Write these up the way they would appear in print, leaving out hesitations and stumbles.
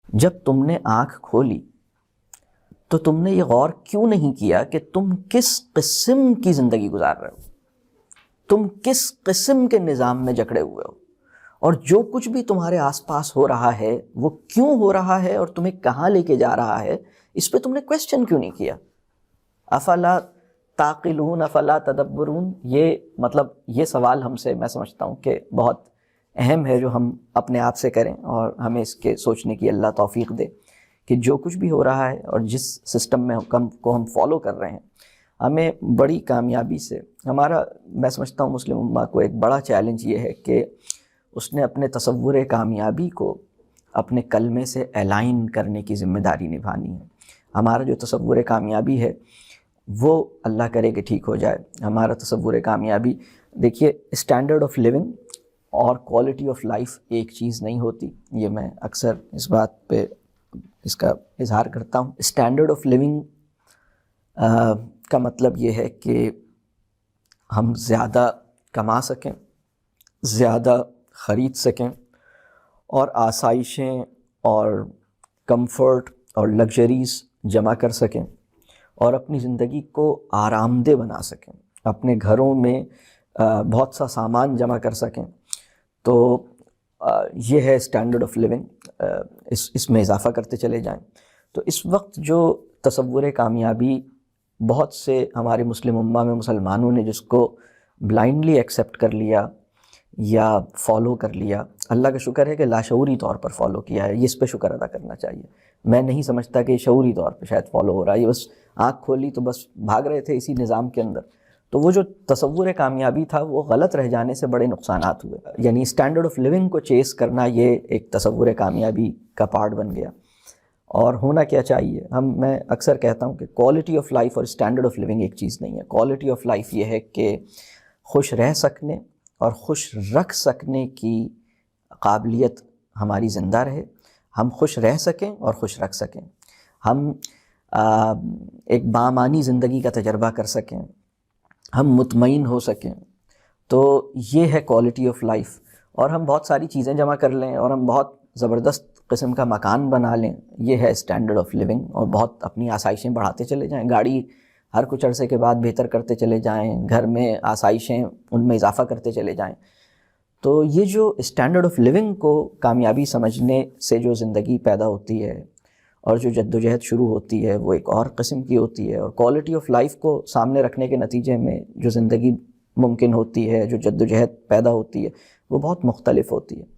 جب تم نے آنکھ کھولی تو تم نے یہ غور کیوں نہیں کیا کہ تم کس قسم کی زندگی گزار رہے ہو، تم کس قسم کے نظام میں جکڑے ہوئے ہو، اور جو کچھ بھی تمہارے آس پاس ہو رہا ہے وہ کیوں ہو رہا ہے اور تمہیں کہاں لے کے جا رہا ہے، اس پہ تم نے کویسچن کیوں نہیں کیا؟ افلا تعقلون افلا تدبرون، یہ سوال ہم سے، میں سمجھتا ہوں کہ بہت اہم ہے جو ہم اپنے آپ سے کریں، اور ہمیں اس کے سوچنے کی اللہ توفیق دے کہ جو کچھ بھی ہو رہا ہے اور جس سسٹم میں کو ہم فالو کر رہے ہیں، ہمیں بڑی کامیابی سے، میں سمجھتا ہوں مسلم امہ کو ایک بڑا چیلنج یہ ہے کہ اس نے اپنے تصور کامیابی کو اپنے کلمے سے الائن کرنے کی ذمہ داری نبھانی ہے۔ ہمارا جو تصور کامیابی ہے وہ اللہ کرے کہ ٹھیک ہو جائے۔ ہمارا تصور کامیابی، دیکھیے، اسٹینڈرڈ آف لیونگ اور کوالٹی آف لائف ایک چیز نہیں ہوتی، یہ میں اکثر اس بات پہ اس کا اظہار کرتا ہوں۔ اسٹینڈرڈ آف لیونگ کا مطلب یہ ہے کہ ہم زیادہ کما سکیں، زیادہ خرید سکیں، اور آسائشیں اور کمفرٹ اور لگژریز جمع کر سکیں، اور اپنی زندگی کو آرام دہ بنا سکیں، اپنے گھروں میں بہت سا سامان جمع کر سکیں۔ تو یہ ہے اسٹینڈرڈ آف لیونگ، اس میں اضافہ کرتے چلے جائیں۔ تو اس وقت جو تصور کامیابی بہت سے ہمارے مسلم امہ میں مسلمانوں نے جس کو بلائنڈلی ایکسیپٹ کر لیا یا فالو کر لیا، اللہ کا شکر ہے کہ لاشعوری طور پر فالو کیا ہے، یہ اس پہ شکر ادا کرنا چاہیے۔ میں نہیں سمجھتا کہ یہ شعوری طور پہ شاید فالو ہو رہا ہے، یہ بس آنکھ کھولی تو بس بھاگ رہے تھے اسی نظام کے اندر، تو وہ جو تصور کامیابی تھا وہ غلط رہ جانے سے بڑے نقصانات ہوئے۔ یعنی اسٹینڈرڈ آف لیونگ کو چیز کرنا یہ ایک تصور کامیابی کا پارٹ بن گیا۔ اور ہونا کیا چاہیے، میں اکثر کہتا ہوں کہ کوالٹی آف لائف اور اسٹینڈرڈ آف لیونگ ایک چیز نہیں ہے۔ کوالٹی آف لائف یہ ہے کہ خوش رہ سکنے اور خوش رکھ سکنے کی قابلیت ہماری زندہ رہے، ہم خوش رہ سکیں اور خوش رکھ سکیں، ہم ایک بامانی زندگی کا تجربہ کر سکیں، ہم مطمئن ہو سکیں، تو یہ ہے کوالٹی آف لائف۔ اور ہم بہت ساری چیزیں جمع کر لیں اور ہم بہت زبردست قسم کا مکان بنا لیں، یہ ہے اسٹینڈرڈ آف لیونگ، اور بہت اپنی آسائشیں بڑھاتے چلے جائیں، گاڑی ہر کچھ عرصے کے بعد بہتر کرتے چلے جائیں، گھر میں آسائشیں ان میں اضافہ کرتے چلے جائیں۔ تو یہ جو اسٹینڈرڈ آف لیونگ کو کامیابی سمجھنے سے جو زندگی پیدا ہوتی ہے اور جو جد و جہد شروع ہوتی ہے وہ ایک اور قسم کی ہوتی ہے، اور کوالٹی آف لائف کو سامنے رکھنے کے نتیجے میں جو زندگی ممکن ہوتی ہے، جو جد و جہد پیدا ہوتی ہے، وہ بہت مختلف ہوتی ہے۔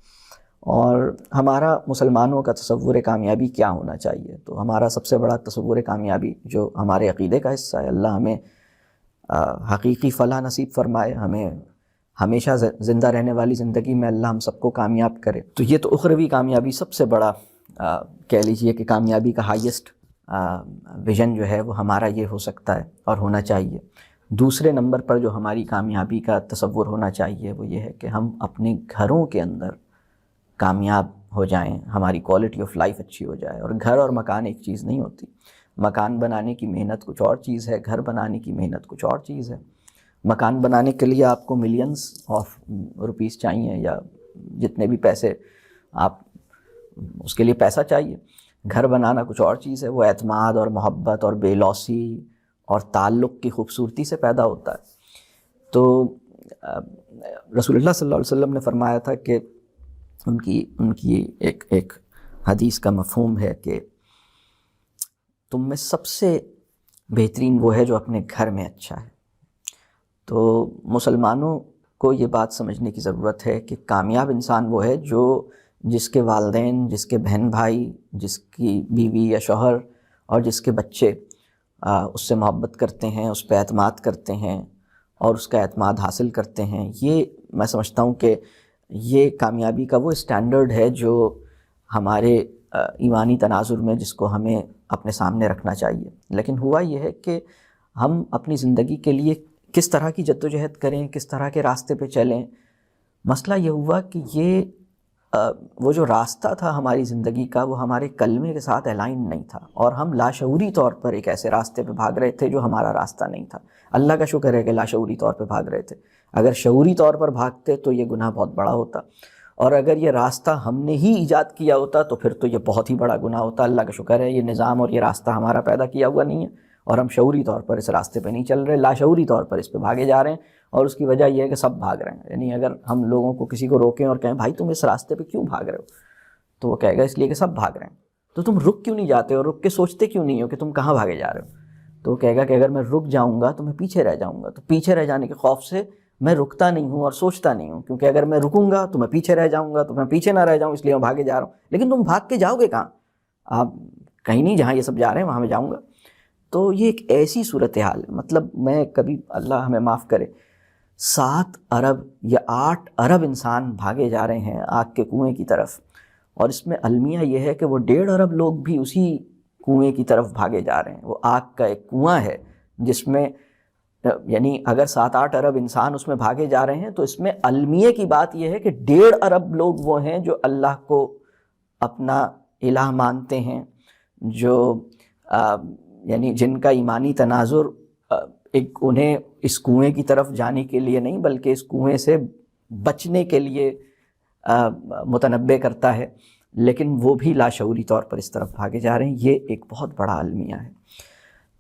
اور ہمارا مسلمانوں کا تصور کامیابی کیا ہونا چاہیے؟ تو ہمارا سب سے بڑا تصور کامیابی جو ہمارے عقیدے کا حصہ ہے، اللہ ہمیں حقیقی فلاح نصیب فرمائے، ہمیں ہمیشہ زندہ رہنے والی زندگی میں اللہ ہم سب کو کامیاب کرے۔ تو یہ تو اخروی کامیابی سب سے بڑا کہہ لیجئے کہ کامیابی کا ہائیسٹ ویژن جو ہے وہ ہمارا یہ ہو سکتا ہے اور ہونا چاہیے۔ دوسرے نمبر پر جو ہماری کامیابی کا تصور ہونا چاہیے وہ یہ ہے کہ ہم اپنے گھروں کے اندر کامیاب ہو جائیں، ہماری کوالٹی آف لائف اچھی ہو جائے۔ اور گھر اور مکان ایک چیز نہیں ہوتی، مکان بنانے کی محنت کچھ اور چیز ہے، گھر بنانے کی محنت کچھ اور چیز ہے۔ مکان بنانے کے لیے آپ کو ملینز آف روپیز چاہیے، یا جتنے بھی پیسے، آپ اس کے لیے پیسہ چاہیے۔ گھر بنانا کچھ اور چیز ہے، وہ اعتماد اور محبت اور بے لوثی اور تعلق کی خوبصورتی سے پیدا ہوتا ہے۔ تو رسول اللہ صلی اللہ علیہ وسلم نے فرمایا تھا کہ ان کی ایک حدیث کا مفہوم ہے کہ تم میں سب سے بہترین وہ ہے جو اپنے گھر میں اچھا ہے۔ تو مسلمانوں کو یہ بات سمجھنے کی ضرورت ہے کہ کامیاب انسان وہ ہے جس کے والدین، جس کے بہن بھائی، جس کی بیوی یا شوہر اور جس کے بچے اس سے محبت کرتے ہیں، اس پہ اعتماد کرتے ہیں اور اس کا اعتماد حاصل کرتے ہیں۔ یہ میں سمجھتا ہوں کہ یہ کامیابی کا وہ اسٹینڈرڈ ہے جو ہمارے ایمانی تناظر میں جس کو ہمیں اپنے سامنے رکھنا چاہیے۔ لیکن ہوا یہ ہے کہ ہم اپنی زندگی کے لیے کس طرح کی جد و جہد کریں، کس طرح کے راستے پہ چلیں۔ مسئلہ یہ ہوا کہ وہ جو راستہ تھا ہماری زندگی کا وہ ہمارے کلمے کے ساتھ الائن نہیں تھا، اور ہم لاشعوری طور پر ایک ایسے راستے پہ بھاگ رہے تھے جو ہمارا راستہ نہیں تھا۔ اللہ کا شکر ہے کہ لاشعوری طور پہ بھاگ رہے تھے، اگر شعوری طور پر بھاگتے تو یہ گناہ بہت بڑا ہوتا۔ اور اگر یہ راستہ ہم نے ہی ایجاد کیا ہوتا تو پھر تو یہ بہت ہی بڑا گناہ ہوتا. اللہ کا شکر ہے یہ نظام اور یہ راستہ ہمارا پیدا کیا ہوا نہیں ہے اور ہم شعوری طور پر اس راستے پہ نہیں چل رہے, لاشعوری طور پر اس پہ بھاگے جا رہے ہیں. اور اس کی وجہ یہ ہے کہ سب بھاگ رہے ہیں. یعنی اگر ہم لوگوں کو کسی کو روکیں اور کہیں بھائی تم اس راستے پہ کیوں بھاگ رہے ہو, تو وہ کہے گا اس لیے کہ سب بھاگ رہے ہیں. تو تم رک کیوں نہیں جاتے اور رک کے سوچتے کیوں نہیں ہو کہ تم کہاں بھاگے جا رہے ہو؟ تو وہ کہے گا کہ اگر میں رک جاؤں گا تو میں پیچھے رہ جاؤں گا. تو پیچھے رہ جانے کے خوف سے میں رکتا نہیں ہوں اور سوچتا نہیں ہوں, کیونکہ اگر میں رکوں گا تو میں پیچھے رہ جاؤں گا, تو میں پیچھے نہ رہ جاؤں اس لیے میں بھاگے جا رہا ہوں. لیکن تم بھاگ کے جاؤ گے کہاں؟ آپ کہیں نہیں, جہاں یہ سب جا رہے ہیں وہاں میں جاؤں گا. تو یہ ایک ایسی صورتحال ہے. مطلب میں کبھی, اللہ ہمیں معاف کرے, 7 ارب یا 8 ارب انسان بھاگے جا رہے ہیں آگ کے کنویں کی طرف, اور اس میں المیہ یہ ہے کہ وہ 1.5 ارب لوگ بھی اسی کنویں کی طرف بھاگے جا رہے ہیں. وہ آگ کا ایک کنواں ہے جس میں, یعنی اگر 7-8 ارب انسان اس میں بھاگے جا رہے ہیں تو اس میں المیہ کی بات یہ ہے کہ 1.5 ارب لوگ وہ ہیں جو اللہ کو اپنا الہ مانتے ہیں, جو یعنی جن کا ایمانی تناظر ایک انہیں اس کنویں کی طرف جانے کے لیے نہیں بلکہ اس کنویں سے بچنے کے لیے متنبع کرتا ہے, لیکن وہ بھی لاشعوری طور پر اس طرف بھاگے جا رہے ہیں. یہ ایک بہت بڑا المیہ ہے.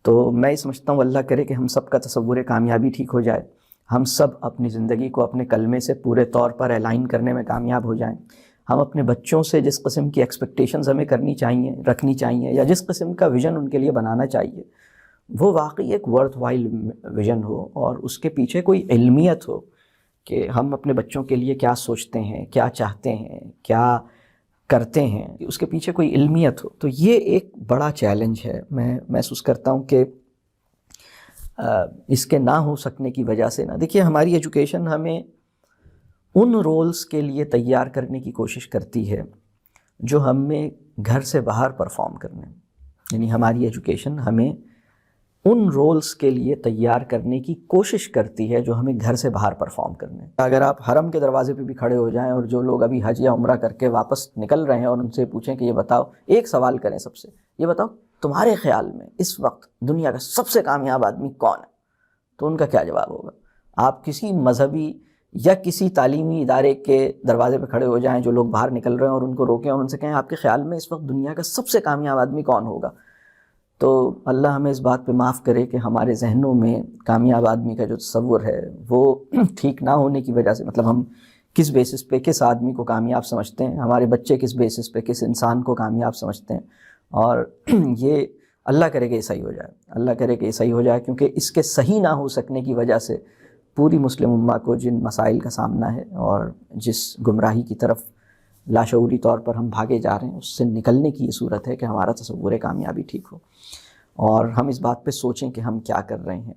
تو میں یہ سمجھتا ہوں اللہ کرے کہ ہم سب کا تصور کامیابی ٹھیک ہو جائے, ہم سب اپنی زندگی کو اپنے کلمے سے پورے طور پر الائن کرنے میں کامیاب ہو جائیں. ہم اپنے بچوں سے جس قسم کی ایکسپیکٹیشنز ہمیں رکھنی چاہیے یا جس قسم کا ویژن ان کے لیے بنانا چاہیے, وہ واقعی ایک ورتھ وائل ویژن ہو اور اس کے پیچھے کوئی علمیت ہو کہ ہم اپنے بچوں کے لیے کیا سوچتے ہیں, کیا چاہتے ہیں, کیا کرتے ہیں, اس کے پیچھے کوئی علمیت ہو. تو یہ ایک بڑا چیلنج ہے. میں محسوس کرتا ہوں کہ اس کے نہ ہو سکنے کی وجہ سے دیکھیے ہماری ایجوکیشن ہمیں ان رولز کے لیے تیار کرنے کی کوشش کرتی ہے جو ہمیں گھر سے باہر پرفارم کرنے, یعنی ہماری ایجوکیشن ہمیں ان رولز کے لیے تیار کرنے کی کوشش کرتی ہے جو ہمیں گھر سے باہر پرفارم کرنے. اگر آپ حرم کے دروازے پہ بھی کھڑے ہو جائیں اور جو لوگ ابھی حج یا عمرہ کر کے واپس نکل رہے ہیں اور ان سے پوچھیں کہ یہ بتاؤ, ایک سوال کریں سب سے, یہ بتاؤ تمہارے خیال میں اس وقت دنیا کا سب سے کامیاب آدمی کون ہے, تو ان کا کیا جواب ہوگا؟ آپ کسی مذہبی یا کسی تعلیمی ادارے کے دروازے پہ کھڑے ہو جائیں جو لوگ باہر نکل رہے ہیں اور ان کو روکیں اور ان سے کہیں آپ کے خیال میں اس وقت دنیا کا سب سے کامیاب آدمی کون ہوگا, تو اللہ ہمیں اس بات پہ معاف کرے کہ ہمارے ذہنوں میں کامیاب آدمی کا جو تصور ہے وہ ٹھیک نہ ہونے کی وجہ سے, مطلب ہم کس بیسس پہ کس آدمی کو کامیاب سمجھتے ہیں, ہمارے بچے کس بیسس پہ کس انسان کو کامیاب سمجھتے ہیں, اور یہ اللہ کرے کہ یہ صحیح ہو جائے, اللہ کرے کہ یہ صحیح ہو جائے, کیونکہ اس کے صحیح نہ ہو سکنے کی وجہ سے پوری مسلم امہ کو جن مسائل کا سامنا ہے اور جس گمراہی کی طرف لاشعوری طور پر ہم بھاگے جا رہے ہیں, اس سے نکلنے کی یہ صورت ہے کہ ہمارا تصور کامیابی ٹھیک ہو اور ہم اس بات پہ سوچیں کہ ہم کیا کر رہے ہیں.